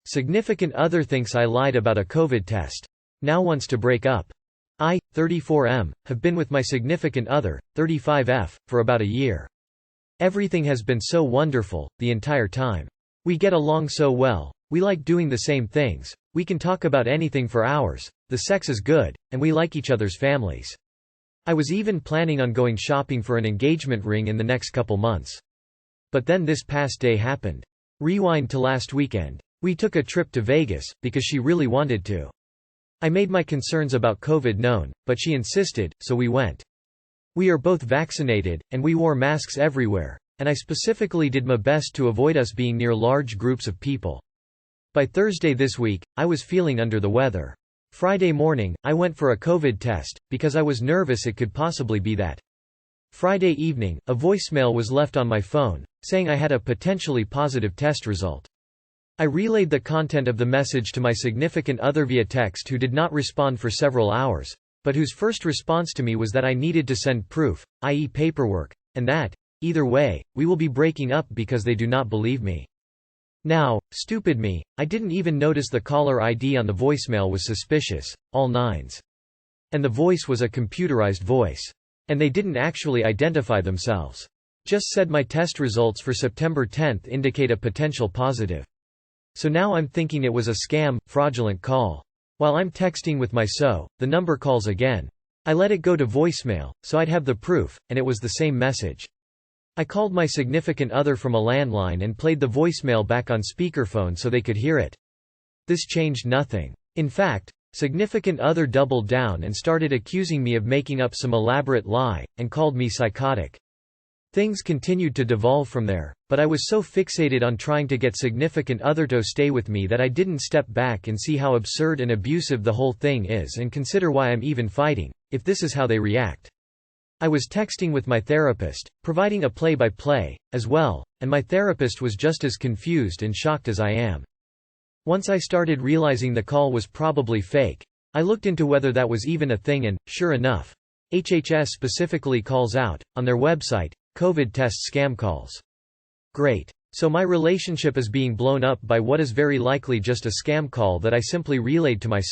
Significant other thinks I lied about a COVID test. Now wants to break up. I, 34M, have been with my significant other, 35F, for about a year. Everything has been so wonderful, the entire time. We get along so well, we like doing the same things, we can talk about anything for hours, the sex is good, and we like each other's families. I was even planning on going shopping for an engagement ring in the next couple months. But then this past day happened. Rewind to last weekend. We took a trip to Vegas, because she really wanted to. I made my concerns about COVID known, but she insisted, so we went. We are both vaccinated, and we wore masks everywhere, and I specifically did my best to avoid us being near large groups of people. By Thursday this week, I was feeling under the weather. Friday morning, I went for a COVID test, because I was nervous it could possibly be that. Friday evening, a voicemail was left on my phone, saying I had a potentially positive test result. I relayed the content of the message to my significant other via text, who did not respond for several hours, but whose first response to me was that I needed to send proof, i.e. paperwork, and that, either way, we will be breaking up because they do not believe me. Now, stupid me, I didn't even notice the caller ID on the voicemail was suspicious, all nines. And the voice was a computerized voice. And they didn't actually identify themselves. Just said my test results for September 10th indicate a potential positive. So now I'm thinking it was a scam, fraudulent call. While I'm texting with my the number calls again. I let it go to voicemail, so I'd have the proof, and it was the same message. I called my significant other from a landline and played the voicemail back on speakerphone so they could hear it. This changed nothing. In fact, significant other doubled down and started accusing me of making up some elaborate lie, and called me psychotic. Things continued to devolve from there, but I was so fixated on trying to get significant other to stay with me that I didn't step back and see how absurd and abusive the whole thing is and consider why I'm even fighting, if this is how they react. I was texting with my therapist, providing a play-by-play, as well, and my therapist was just as confused and shocked as I am. Once I started realizing the call was probably fake, I looked into whether that was even a thing and, sure enough, HHS specifically calls out, on their website, COVID test scam calls. Great. So my relationship is being blown up by what is very likely just a scam call that I simply relayed to my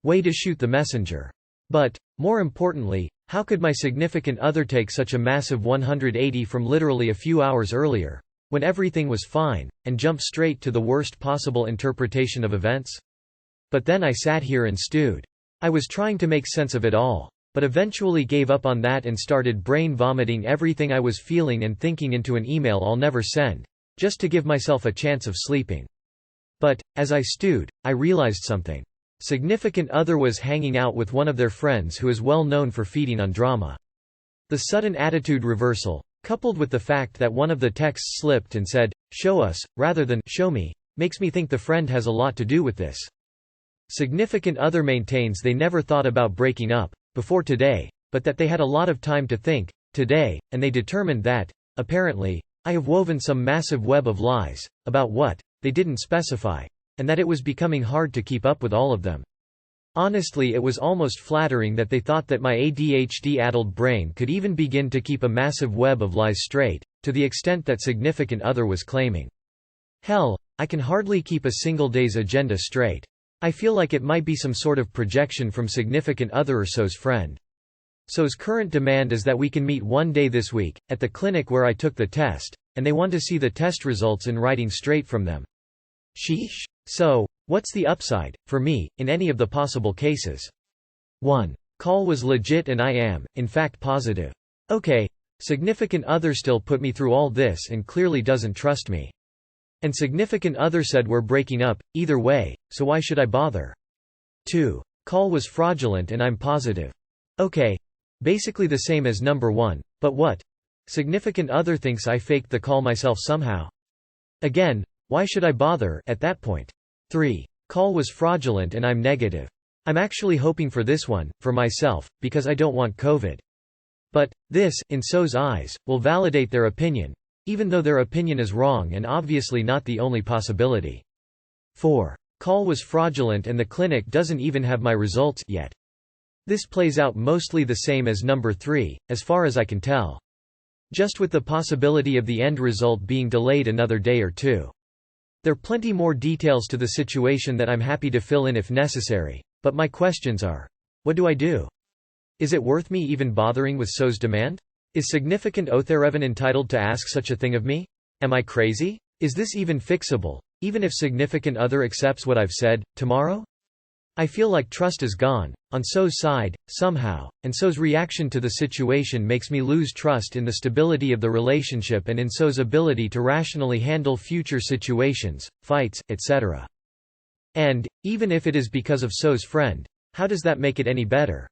way to shoot the messenger. But, more importantly, how could my significant other take such a massive 180 from literally a few hours earlier, when everything was fine, and jump straight to the worst possible interpretation of events? But then I sat here and stewed. I was trying to make sense of it all, but eventually gave up on that and started brain vomiting everything I was feeling and thinking into an email I'll never send, just to give myself a chance of sleeping. But, as I stewed, I realized something. Significant other was hanging out with one of their friends who is well known for feeding on drama. The sudden attitude reversal, coupled with the fact that one of the texts slipped and said, "show us," rather than "show me," makes me think the friend has a lot to do with this. Significant other maintains they never thought about breaking up before today, but that they had a lot of time to think today, and they determined that, apparently, I have woven some massive web of lies, about what, they didn't specify, and that it was becoming hard to keep up with all of them. Honestly, it was almost flattering that they thought that my ADHD-addled brain could even begin to keep a massive web of lies straight, to the extent that significant other was claiming. Hell, I can hardly keep a single day's agenda straight. I feel like it might be some sort of projection from significant other or so's friend. So's current demand is that we can meet one day this week, at the clinic where I took the test, and they want to see the test results in writing straight from them. Sheesh. So, what's the upside, for me, in any of the possible cases? 1. Call was legit and I am, in fact, positive. Okay. Significant other still put me through all this and clearly doesn't trust me. And significant other said we're breaking up, either way, so why should I bother? 2. Call was fraudulent and I'm positive. Okay. Basically the same as number 1, but what? Significant other thinks I faked the call myself somehow. Again, why should I bother at that point? 3. Call was fraudulent and I'm negative. I'm actually hoping for this one, for myself, because I don't want COVID. But, this, in so's eyes, will validate their opinion, even though their opinion is wrong and obviously not the only possibility. 4. Call was fraudulent and the clinic doesn't even have my results yet. This plays out mostly the same as number 3, as far as I can tell. Just with the possibility of the end result being delayed another day or two. There are plenty more details to the situation that I'm happy to fill in if necessary, but my questions are: what do I do? Is it worth me even bothering with So's demand? Is significant other even entitled to ask such a thing of me? Am I crazy? Is this even fixable, even if significant other accepts what I've said, tomorrow? I feel like trust is gone, on So's side, somehow, and So's reaction to the situation makes me lose trust in the stability of the relationship and in So's ability to rationally handle future situations, fights, etc. And, even if it is because of So's friend, how does that make it any better?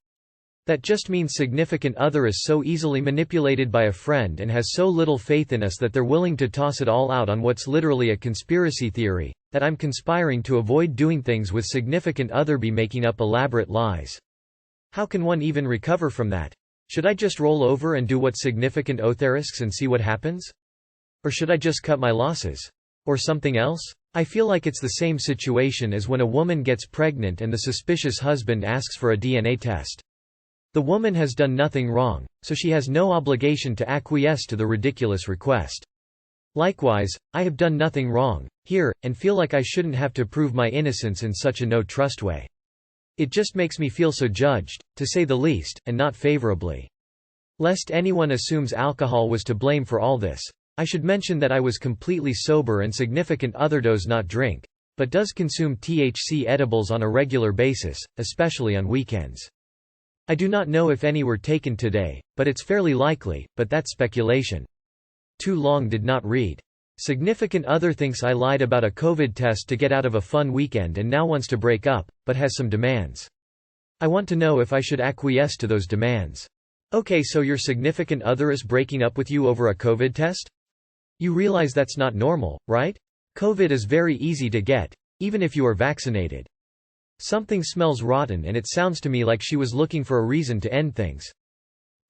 That just means significant other is so easily manipulated by a friend and has so little faith in us that they're willing to toss it all out on what's literally a conspiracy theory, that I'm conspiring to avoid doing things with significant other be making up elaborate lies. How can one even recover from that? Should I just roll over and do what significant other risks and see what happens? Or should I just cut my losses? Or something else? I feel like it's the same situation as when a woman gets pregnant and the suspicious husband asks for a DNA test. The woman has done nothing wrong, so she has no obligation to acquiesce to the ridiculous request. Likewise, I have done nothing wrong, here, and feel like I shouldn't have to prove my innocence in such a no-trust way. It just makes me feel so judged, to say the least, and not favorably. Lest anyone assumes alcohol was to blame for all this, I should mention that I was completely sober and significant other does not drink, but does consume THC edibles on a regular basis, especially on weekends. I do not know if any were taken today, but it's fairly likely, but that's speculation. Too long did not read. Significant other thinks I lied about a COVID test to get out of a fun weekend and now wants to break up, but has some demands. I want to know if I should acquiesce to those demands. Okay, so your significant other is breaking up with you over a COVID test? You realize that's not normal, right? COVID is very easy to get, even if you are vaccinated. Something smells rotten and it sounds to me like she was looking for a reason to end things.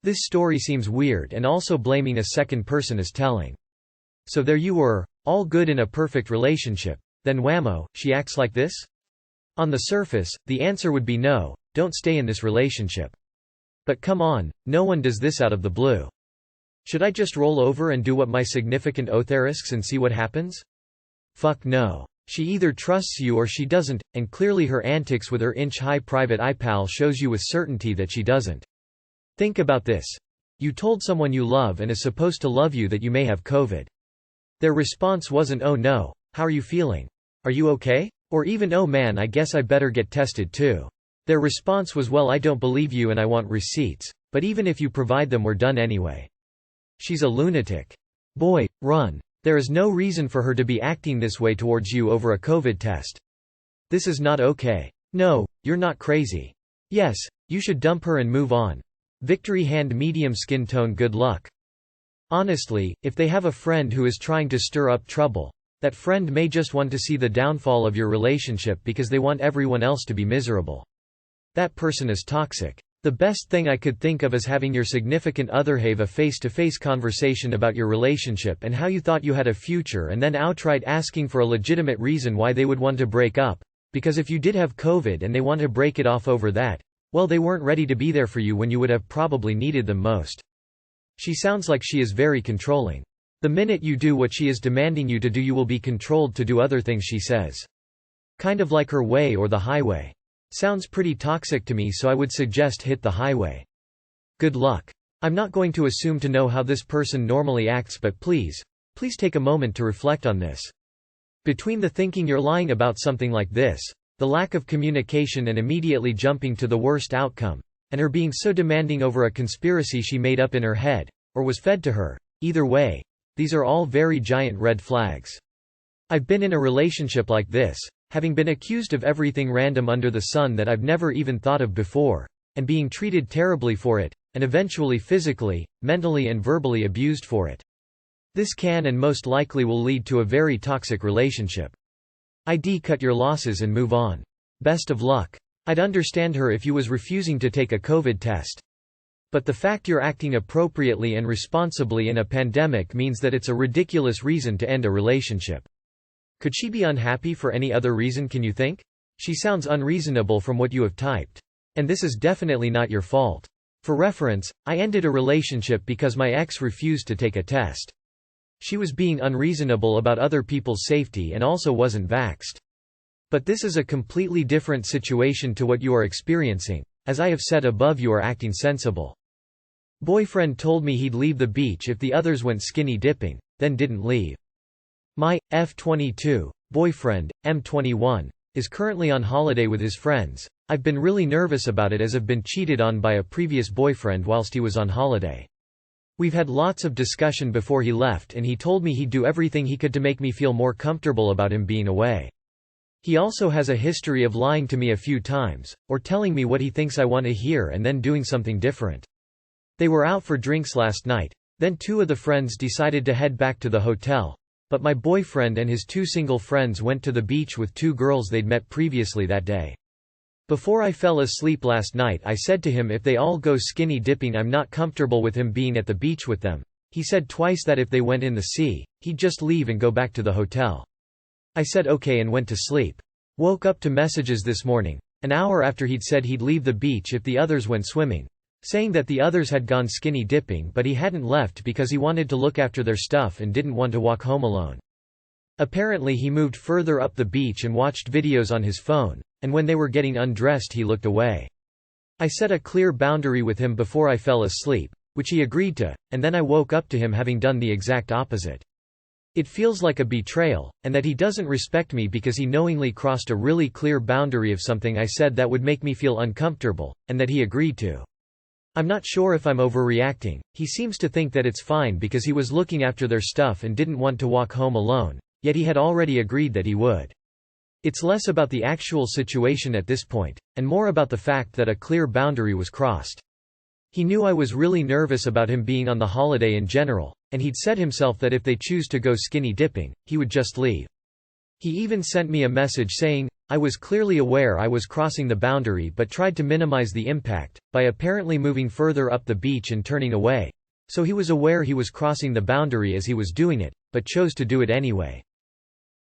This story seems weird and also blaming a second person is telling. So there you were, all good in a perfect relationship, then whammo, she acts like this? On the surface, the answer would be no, don't stay in this relationship. But come on, no one does this out of the blue. Should I just roll over and do what my significant other risks and see what happens? Fuck no. She either trusts you or she doesn't, and clearly her antics with her inch-high private iPal shows you with certainty that she doesn't. Think about this. You told someone you love and is supposed to love you that you may have COVID. Their response wasn't "oh no, how are you feeling? Are you okay?" Or even "oh man, I guess I better get tested too." Their response was "well, I don't believe you and I want receipts, but even if you provide them we're done anyway." She's a lunatic. Boy, run. There is no reason for her to be acting this way towards you over a COVID test. This is not okay. No, you're not crazy. Yes, you should dump her and move on. Victory hand medium skin tone good luck. Honestly, if they have a friend who is trying to stir up trouble, that friend may just want to see the downfall of your relationship because they want everyone else to be miserable. That person is toxic. The best thing I could think of is having your significant other have a face-to-face conversation about your relationship and how you thought you had a future and then outright asking for a legitimate reason why they would want to break up, because if you did have COVID and they want to break it off over that, well, they weren't ready to be there for you when you would have probably needed them most. She sounds like she is very controlling. The minute you do what she is demanding you to do, you will be controlled to do other things she says. Kind of like her way or the highway. Sounds pretty toxic to me, so I would suggest hit the highway. Good luck. I'm not going to assume to know how this person normally acts, but please take a moment to reflect on this. Between the thinking you're lying about something like this, the lack of communication and immediately jumping to the worst outcome, and her being so demanding over a conspiracy she made up in her head, or was fed to her, either way, these are all very giant red flags. I've been in a relationship like this, having been accused of everything random under the sun that I've never even thought of before, and being treated terribly for it, and eventually physically, mentally and verbally abused for it. This can and most likely will lead to a very toxic relationship. I'd cut your losses and move on. Best of luck. I'd understand her if you was refusing to take a COVID test. But the fact you're acting appropriately and responsibly in a pandemic means that it's a ridiculous reason to end a relationship. Could she be unhappy for any other reason, can you think? She sounds unreasonable from what you have typed. And this is definitely not your fault. For reference, I ended a relationship because my ex refused to take a test. She was being unreasonable about other people's safety and also wasn't vaxxed. But this is a completely different situation to what you are experiencing. As I have said above, you are acting sensible. Boyfriend told me he'd leave the beach if the others went skinny dipping, then didn't leave. My F22 boyfriend, M21, is currently on holiday with his friends. I've been really nervous about it as I've been cheated on by a previous boyfriend whilst he was on holiday. We've had lots of discussion before he left, and he told me he'd do everything he could to make me feel more comfortable about him being away. He also has a history of lying to me a few times, or telling me what he thinks I want to hear and then doing something different. They were out for drinks last night. Then two of the friends decided to head back to the hotel, but my boyfriend and his two single friends went to the beach with two girls they'd met previously that day. Before I fell asleep last night, I said to him if they all go skinny dipping, I'm not comfortable with him being at the beach with them. He said twice that if they went in the sea, he'd just leave and go back to the hotel. I said okay and went to sleep. Woke up to messages this morning, an hour after he'd said he'd leave the beach if the others went swimming, saying that the others had gone skinny dipping but he hadn't left because he wanted to look after their stuff and didn't want to walk home alone. Apparently he moved further up the beach and watched videos on his phone, and when they were getting undressed he looked away. I set a clear boundary with him before I fell asleep, which he agreed to, and then I woke up to him having done the exact opposite. It feels like a betrayal, and that he doesn't respect me because he knowingly crossed a really clear boundary of something I said that would make me feel uncomfortable, and that he agreed to. I'm not sure if I'm overreacting. He seems to think that it's fine because he was looking after their stuff and didn't want to walk home alone, yet he had already agreed that he would. It's less about the actual situation at this point, and more about the fact that a clear boundary was crossed. He knew I was really nervous about him being on the holiday in general, and he'd said himself that if they choose to go skinny dipping, he would just leave. He even sent me a message saying, I was clearly aware I was crossing the boundary but tried to minimize the impact, by apparently moving further up the beach and turning away. So he was aware he was crossing the boundary as he was doing it, but chose to do it anyway.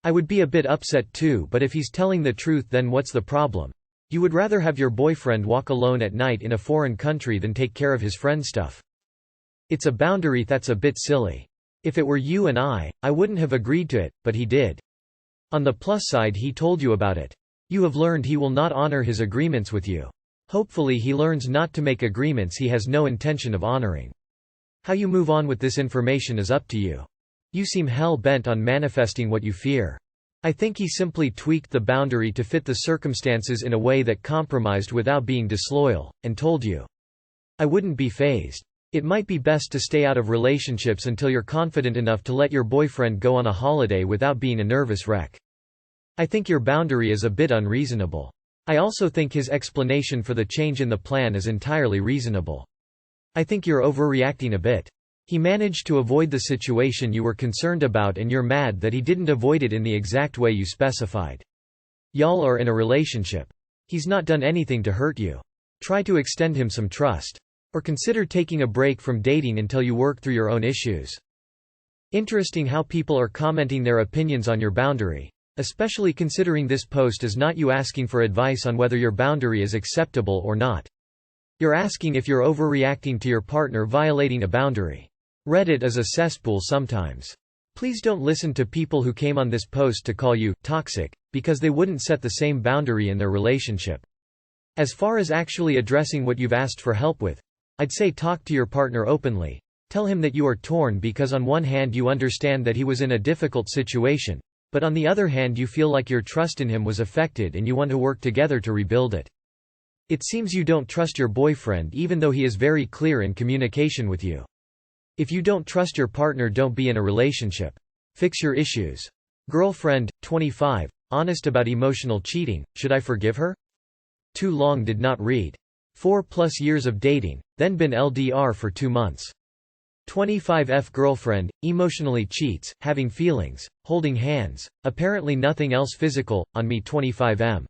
I would be a bit upset too, but if he's telling the truth, then what's the problem? You would rather have your boyfriend walk alone at night in a foreign country than take care of his friend's stuff. It's a boundary that's a bit silly. If it were you and I wouldn't have agreed to it, but he did. On the plus side, he told you about it. You have learned he will not honor his agreements with you. Hopefully he learns not to make agreements he has no intention of honoring. How you move on with this information is up to you. You seem hell-bent on manifesting what you fear. I think he simply tweaked the boundary to fit the circumstances in a way that compromised without being disloyal, and told you. I wouldn't be fazed. It might be best to stay out of relationships until you're confident enough to let your boyfriend go on a holiday without being a nervous wreck. I think your boundary is a bit unreasonable. I also think his explanation for the change in the plan is entirely reasonable. I think you're overreacting a bit. He managed to avoid the situation you were concerned about and you're mad that he didn't avoid it in the exact way you specified. Y'all are in a relationship. He's not done anything to hurt you. Try to extend him some trust. Or consider taking a break from dating until you work through your own issues. Interesting how people are commenting their opinions on your boundary. Especially considering this post is not you asking for advice on whether your boundary is acceptable or not. You're asking if you're overreacting to your partner violating a boundary. Reddit is a cesspool sometimes. Please don't listen to people who came on this post to call you toxic, because they wouldn't set the same boundary in their relationship. As far as actually addressing what you've asked for help with, I'd say talk to your partner openly. Tell him that you are torn because on one hand you understand that he was in a difficult situation, but on the other hand you feel like your trust in him was affected and you want to work together to rebuild it. It seems you don't trust your boyfriend even though he is very clear in communication with you. If you don't trust your partner, don't be in a relationship. Fix your issues. Girlfriend, 25, honest about emotional cheating, should I forgive her? Too long did not read. 4+ years of dating, then been LDR for 2 months. 25F girlfriend, emotionally cheats, having feelings, holding hands, apparently nothing else physical, on me 25M.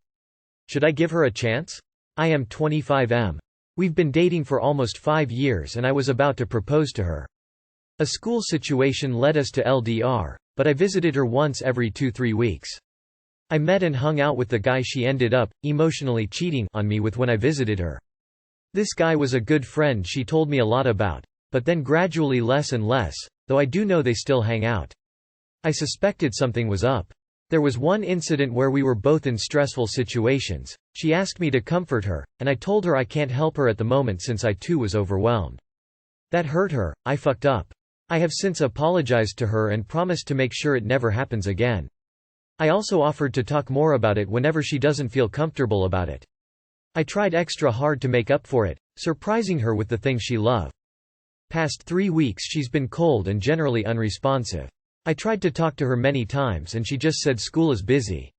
Should I give her a chance? I am 25M. We've been dating for almost 5 years and I was about to propose to her. A school situation led us to LDR, but I visited her once every 2-3 weeks. I met and hung out with the guy she ended up, emotionally cheating on me with when I visited her. This guy was a good friend she told me a lot about, but then gradually less and less. though I do know they still hang out. I suspected something was up. There was one incident where we were both in stressful situations. She asked me to comfort her, and I told her I can't help her at the moment since I too was overwhelmed. That hurt her. I fucked up. I have since apologized to her and promised to make sure it never happens again. I also offered to talk more about it whenever she doesn't feel comfortable about it. I tried extra hard to make up for it, surprising her with the things she loved. Past 3 weeks she's been cold and generally unresponsive. I tried to talk to her many times and she just said school is busy.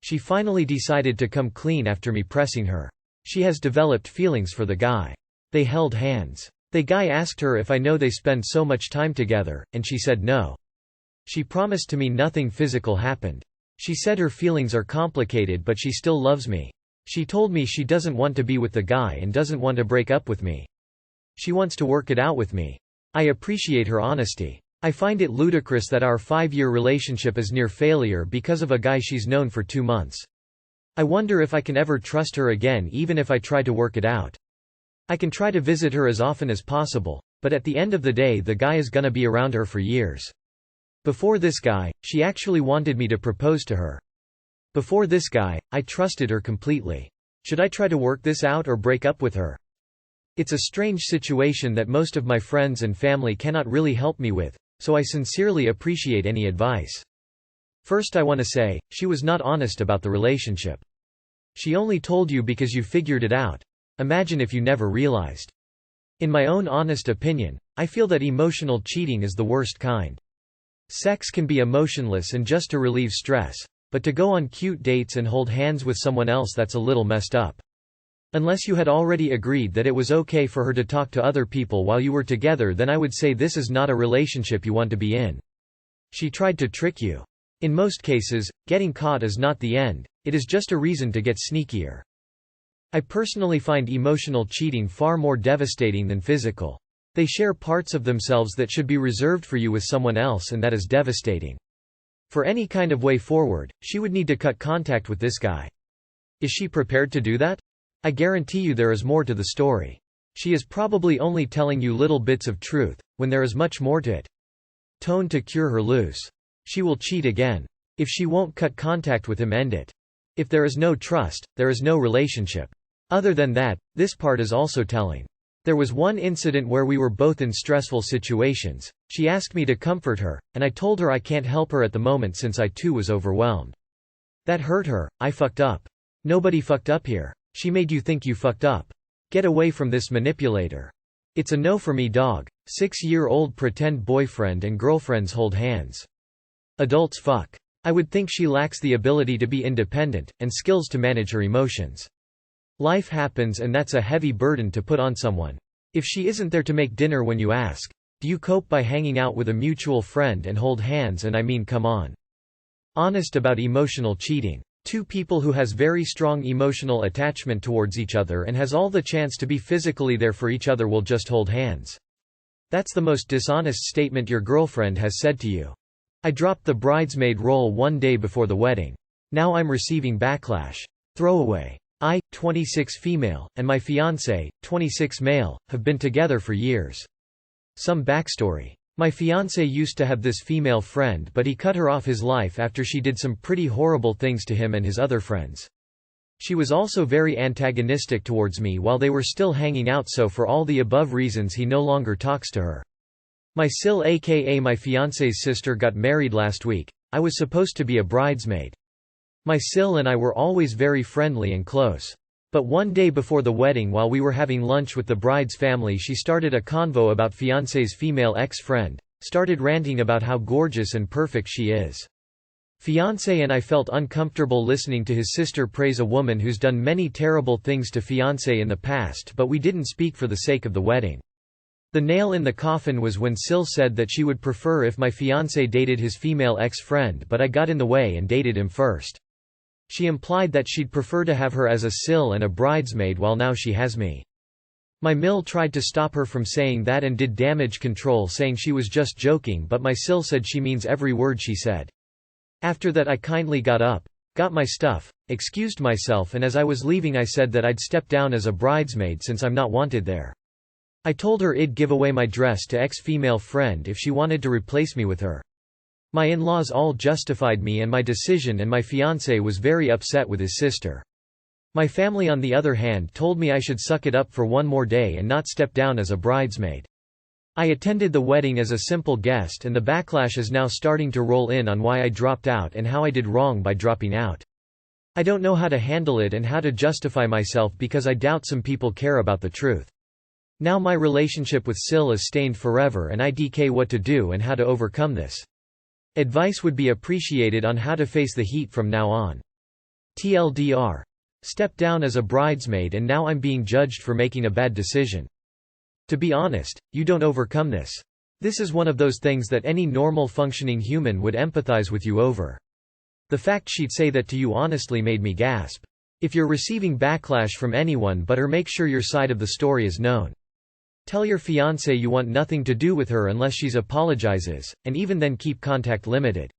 She finally decided to come clean after me pressing her. She has developed feelings for the guy. They held hands. The guy asked her if I know they spend so much time together, and she said no. She promised to me nothing physical happened. She said her feelings are complicated but she still loves me. She told me she doesn't want to be with the guy and doesn't want to break up with me. She wants to work it out with me. I appreciate her honesty. I find it ludicrous that our 5-year relationship is near failure because of a guy she's known for 2 months. I wonder if I can ever trust her again even if I try to work it out. I can try to visit her as often as possible, but at the end of the day the guy is gonna be around her for years. Before this guy, she actually wanted me to propose to her. Before this guy, I trusted her completely. Should I try to work this out or break up with her? It's a strange situation that most of my friends and family cannot really help me with, so I sincerely appreciate any advice. First I want to say, she was not honest about the relationship. She only told you because you figured it out. Imagine if you never realized. In my own honest opinion, I feel that emotional cheating is the worst kind. Sex can be emotionless and just to relieve stress, but to go on cute dates and hold hands with someone else, that's a little messed up. Unless you had already agreed that it was okay for her to talk to other people while you were together, then I would say this is not a relationship you want to be in. She tried to trick you. In most cases, getting caught is not the end, it is just a reason to get sneakier. I personally find emotional cheating far more devastating than physical. They share parts of themselves that should be reserved for you with someone else, and that is devastating. For any kind of way forward, she would need to cut contact with this guy. Is she prepared to do that? I guarantee you there is more to the story. She is probably only telling you little bits of truth, when there is much more to it. Tone to cure her loose. She will cheat again. If she won't cut contact with him, end it. If there is no trust, there is no relationship. Other than that, this part is also telling. There was one incident where we were both in stressful situations. She asked me to comfort her, and I told her I can't help her at the moment since I too was overwhelmed. That hurt her. I fucked up. Nobody fucked up here. She made you think you fucked up. Get away from this manipulator. It's a no for me, dog. 6-year-old pretend boyfriend and girlfriends hold hands. Adults fuck. I would think she lacks the ability to be independent, and skills to manage her emotions. Life happens and that's a heavy burden to put on someone. If she isn't there to make dinner when you ask, do you cope by hanging out with a mutual friend and hold hands? And I mean, come on. Honest about emotional cheating. Two people who has very strong emotional attachment towards each other and has all the chance to be physically there for each other will just hold hands. That's the most dishonest statement your girlfriend has said to you. I dropped the bridesmaid role one day before the wedding. Now I'm receiving backlash. Throwaway. I, 26 female, and my fiancé, 26 male, have been together for years. Some backstory. My fiancé used to have this female friend, but he cut her off his life after she did some pretty horrible things to him and his other friends. She was also very antagonistic towards me while they were still hanging out, so for all the above reasons he no longer talks to her. My sil aka my fiancé's sister got married last week. I was supposed to be a bridesmaid. My sil and I were always very friendly and close. But one day before the wedding, while we were having lunch with the bride's family, she started a convo about fiancé's female ex-friend, started ranting about how gorgeous and perfect she is. Fiancé and I felt uncomfortable listening to his sister praise a woman who's done many terrible things to fiancé in the past, but we didn't speak for the sake of the wedding. The nail in the coffin was when Sil said that she would prefer if my fiancé dated his female ex-friend, but I got in the way and dated him first. She implied that she'd prefer to have her as a sil and a bridesmaid while now she has me. My mil tried to stop her from saying that and did damage control, saying she was just joking, but my sil said she means every word she said. After that I kindly got up, got my stuff, excused myself, and as I was leaving I said that I'd step down as a bridesmaid since I'm not wanted there. I told her I'd give away my dress to ex-female friend if she wanted to replace me with her. My in-laws all justified me and my decision, and my fiancé was very upset with his sister. My family on the other hand told me I should suck it up for one more day and not step down as a bridesmaid. I attended the wedding as a simple guest, and the backlash is now starting to roll in on why I dropped out and how I did wrong by dropping out. I don't know how to handle it and how to justify myself because I doubt some people care about the truth. Now my relationship with Sil is stained forever and I DK what to do and how to overcome this. Advice would be appreciated on how to face the heat from now on. TLDR. Stepped down as a bridesmaid and now I'm being judged for making a bad decision. To be honest, you don't overcome this. This is one of those things that any normal functioning human would empathize with you over. The fact she'd say that to you honestly made me gasp. If you're receiving backlash from anyone but her, make sure your side of the story is known. Tell your fiancé you want nothing to do with her unless she apologizes, and even then keep contact limited.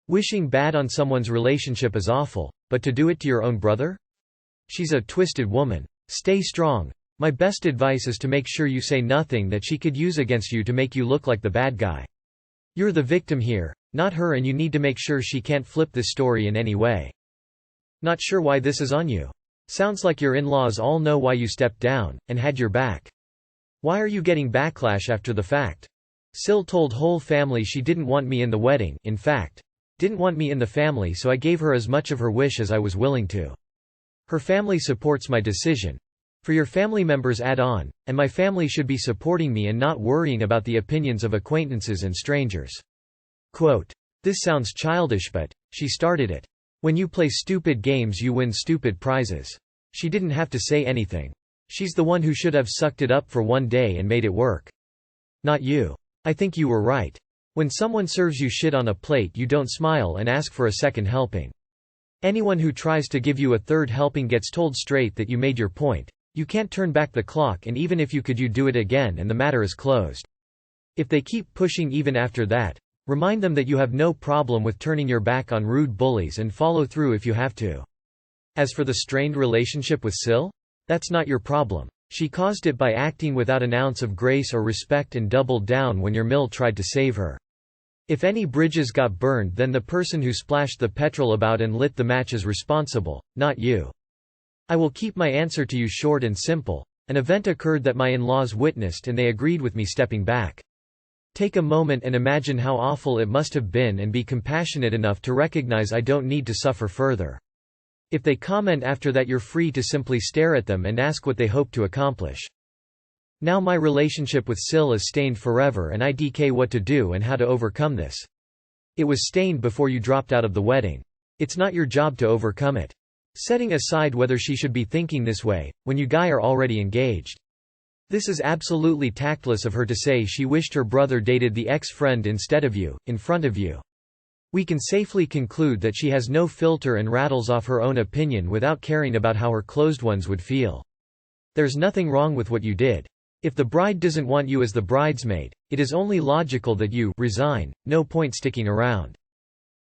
Wishing bad on someone's relationship is awful, but to do it to your own brother? She's a twisted woman. Stay strong. My best advice is to make sure you say nothing that she could use against you to make you look like the bad guy. You're the victim here, not her, and you need to make sure she can't flip this story in any way. Not sure why this is on you? Sounds like your in-laws all know why you stepped down, and had your back. Why are you getting backlash after the fact? Sil told whole family she didn't want me in the wedding, in fact, didn't want me in the family, so I gave her as much of her wish as I was willing to. Her family supports my decision. For your family members add on, and my family should be supporting me and not worrying about the opinions of acquaintances and strangers. Quote, this sounds childish, but she started it. When you play stupid games you win stupid prizes. She didn't have to say anything. She's the one who should have sucked it up for one day and made it work. Not you. I think you were right. When someone serves you shit on a plate you don't smile and ask for a second helping. Anyone who tries to give you a third helping gets told straight that you made your point. You can't turn back the clock, and even if you could, you do it again and the matter is closed. If they keep pushing even after that, remind them that you have no problem with turning your back on rude bullies and follow through if you have to. As for the strained relationship with Sil? That's not your problem. She caused it by acting without an ounce of grace or respect and doubled down when your mill tried to save her. If any bridges got burned, then the person who splashed the petrol about and lit the match is responsible, not you. I will keep my answer to you short and simple. An event occurred that my in-laws witnessed and they agreed with me stepping back. Take a moment and imagine how awful it must have been and be compassionate enough to recognize I don't need to suffer further. If they comment after that, you're free to simply stare at them and ask what they hope to accomplish. Now my relationship with Sil is stained forever and I DK what to do and how to overcome this. It was stained before you dropped out of the wedding. It's not your job to overcome it. Setting aside whether she should be thinking this way, when you guys are already engaged. This is absolutely tactless of her to say she wished her brother dated the ex-friend instead of you, in front of you. We can safely conclude that she has no filter and rattles off her own opinion without caring about how her closed ones would feel. There's nothing wrong with what you did. If the bride doesn't want you as the bridesmaid, it is only logical that you resign, no point sticking around.